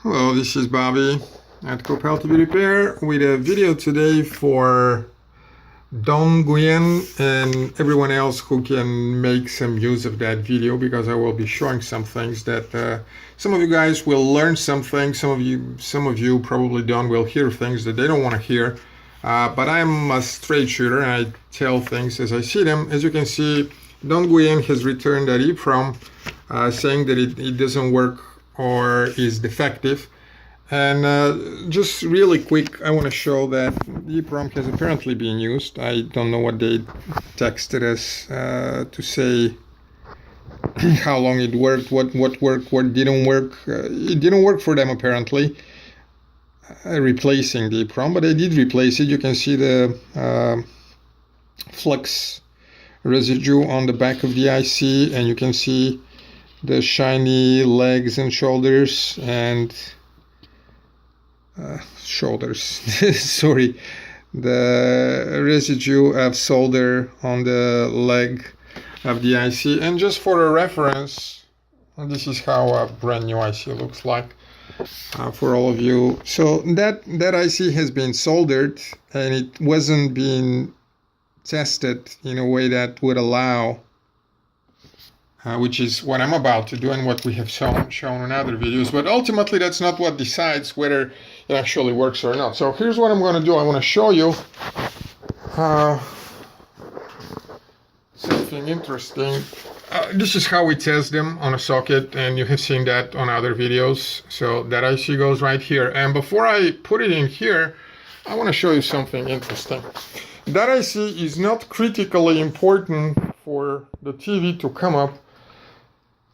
Hello, this is Bobby at Copel TV Repair with a video today for Don Nguyen and everyone else who can make some use of that video, because I will be showing some things that some of you guys will learn something, some of you probably will hear things that they don't want to hear, but I'm a straight shooter and I tell things as I see them. As you can see, Don Nguyen has returned that EEPROM saying that it doesn't work or is defective. And just really quick, I want to show that the EEPROM has apparently been used. I don't know what they texted us to say how long it worked, what worked, what didn't work. It didn't work for them apparently, replacing the EEPROM, but they did replace it. You can see the flux residue on the back of the IC, and you can see the shiny legs and shoulders and sorry, the residue of solder on the leg of the IC. And just for a reference, this is how a brand new IC looks like for all of you. So that IC has been soldered and it wasn't being tested in a way that would allow which is what I'm about to do and what we have shown in other videos. But ultimately, that's not what decides whether it actually works or not. So here's what I'm going to do. I want to show you something interesting. This is how we test them on a socket, and you have seen that on other videos. So that IC goes right here. And before I put it in here, I want to show you something interesting. That IC is not critically important for the TV to come up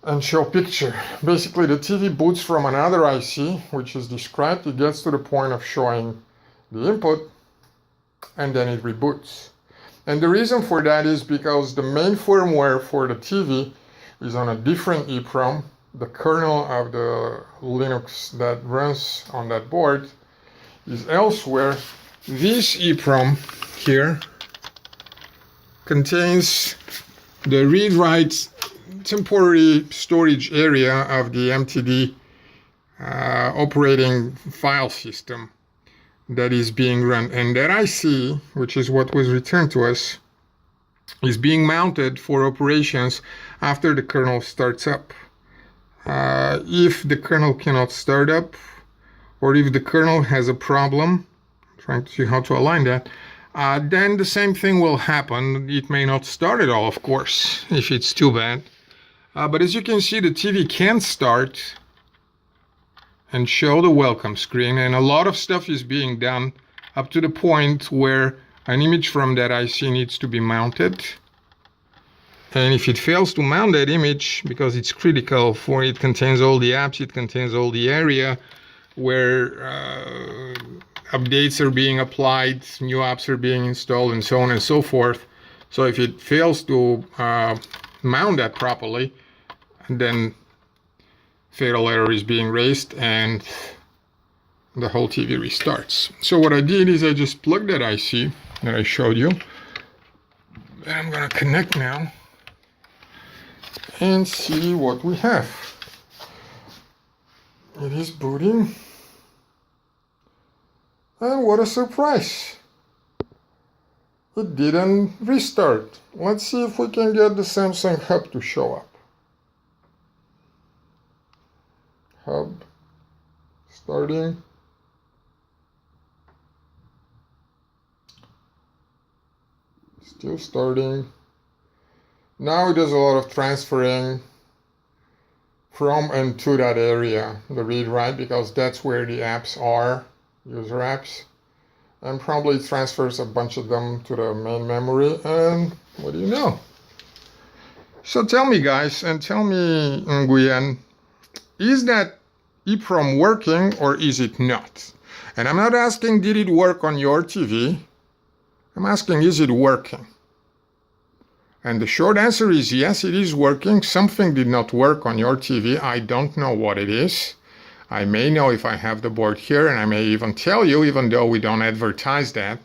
and show picture. Basically, the TV boots from another IC, which is described. It gets to the point of showing the input, and then it reboots. And the reason for that is because the main firmware for the TV is on a different EEPROM. The kernel of the Linux that runs on that board is elsewhere. This EEPROM here contains the read-write temporary storage area of the MTD operating file system that is being run. And that IC, which is what was returned to us, is being mounted for operations after the kernel starts up. If the kernel cannot start up, or if the kernel has a problem, I'm trying to see how to align that, then the same thing will happen. It may not start at all, of course, if it's too bad. But as you can see, the TV can start and show the welcome screen, and a lot of stuff is being done up to the point where an image from that IC needs to be mounted. And if it fails to mount that image, because it's critical for it contains all the apps, it contains all the area where updates are being applied, new apps are being installed, and so on and so forth. So if it fails to mount that properly, then fatal error is being raised and the whole TV restarts. So what I did is I just plugged that IC that I showed you, and I'm going to connect now and see what we have. It is booting, and what a surprise! It didn't restart. Let's see if we can get the Samsung hub to show up. Hub starting. Still starting. Now it does a lot of transferring from and to that area, the read-write, because that's where the apps are, user apps. And probably transfers a bunch of them to the main memory, and what do you know? So tell me, guys, and tell me, Nguyen, is that EEPROM working or is it not? And I'm not asking did it work on your TV, I'm asking is it working? And the short answer is yes, it is working. Something did not work on your TV. I don't know what it is. I may know if I have the board here, and I may even tell you, even though we don't advertise that,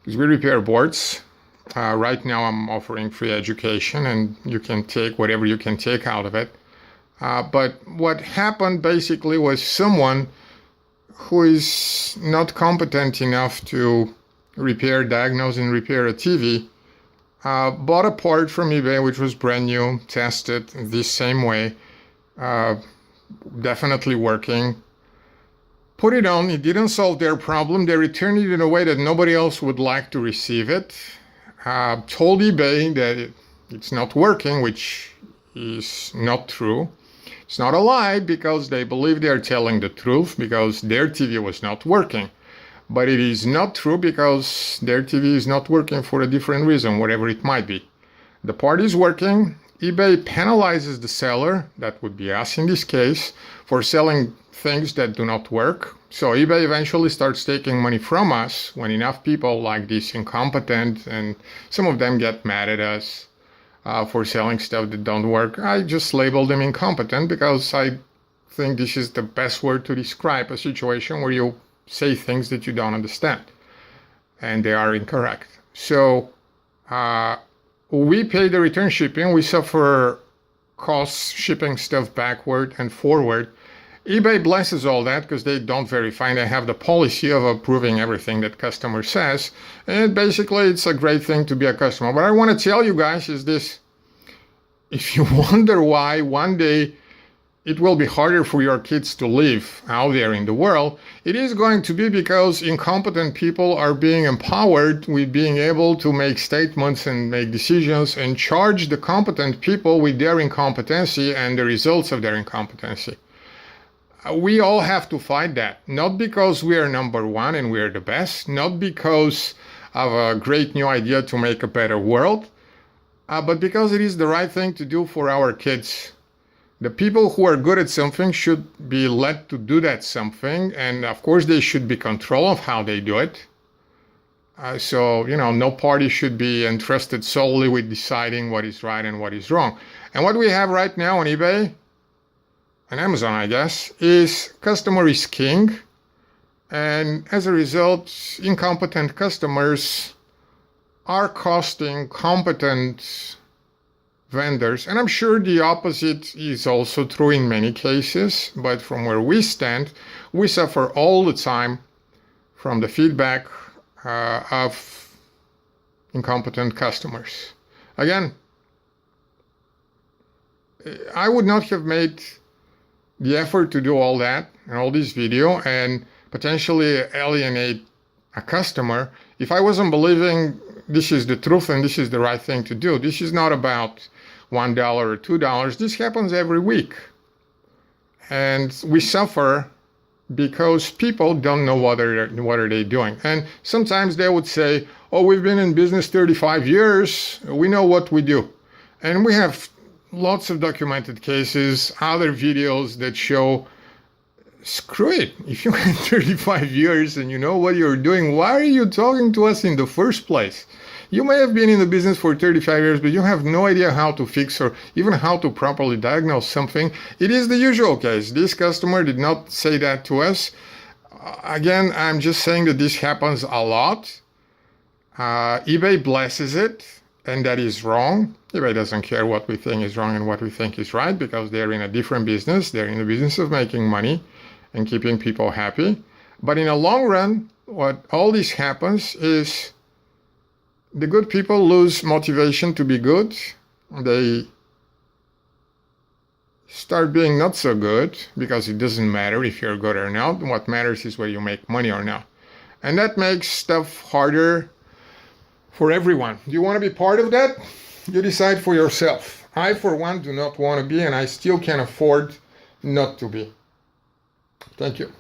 because we repair boards. Right now I'm offering free education, and you can take whatever you can take out of it. But what happened basically was someone who is not competent enough to repair, diagnose, and repair a TV bought a part from eBay which was brand new, tested this same way, definitely working. Put it on, it didn't solve their problem. They returned it in a way that nobody else would like to receive it. Told eBay that it's not working, which is not true. It's not a lie because they believe they are telling the truth because their TV was not working. But it is not true because their TV is not working for a different reason, whatever it might be. The part is working. eBay penalizes the seller, that would be us in this case, for selling things that do not work. So eBay eventually starts taking money from us when enough people like this incompetent, and some of them get mad at us for selling stuff that don't work. I just label them incompetent because I think this is the best word to describe a situation where you say things that you don't understand and they are incorrect. So we pay the return shipping, we suffer costs shipping stuff backward and forward. eBay blesses all that because they don't verify. They have the policy of approving everything that customer says. And basically, it's a great thing to be a customer. What I want to tell you guys is this. If you wonder why one day it will be harder for your kids to live out there in the world, it is going to be because incompetent people are being empowered with being able to make statements and make decisions and charge the competent people with their incompetency and the results of their incompetency. We all have to fight that, not because we are number one and we are the best, not because of a great new idea to make a better world, but because it is the right thing to do for our kids. The people who are good at something should be let to do that something, and of course they should be control of how they do it. So, no party should be entrusted solely with deciding what is right and what is wrong. And what we have right now on eBay, and Amazon, I guess, is customer is king. And as a result, incompetent customers are costing competent vendors. And I'm sure the opposite is also true in many cases. But from where we stand, we suffer all the time from the feedback of incompetent customers. Again, I would not have made the effort to do all that and all this video and potentially alienate a customer if I wasn't believing this is the truth and this is the right thing to do. This is not about $1 or $2. This happens every week. And we suffer because people don't know what are they doing. And sometimes they would say, oh, we've been in business 35 years. We know what we do. And we have lots of documented cases, other videos that show, screw it. If you had 35 years and you know what you're doing, why are you talking to us in the first place? You may have been in the business for 35 years, but you have no idea how to fix or even how to properly diagnose something. It is the usual case. This customer did not say that to us. Again, I'm just saying that this happens a lot. eBay blesses it. And that is wrong. eBay doesn't care what we think is wrong and what we think is right because they're in a different business. They're in the business of making money and keeping people happy. But in the long run, what all this happens is the good people lose motivation to be good. They start being not so good because it doesn't matter if you're good or not. What matters is whether you make money or not. And that makes stuff harder for everyone. Do you want to be part of that? You decide for yourself. I, for one, do not want to be, and I still can't afford not to be. Thank you.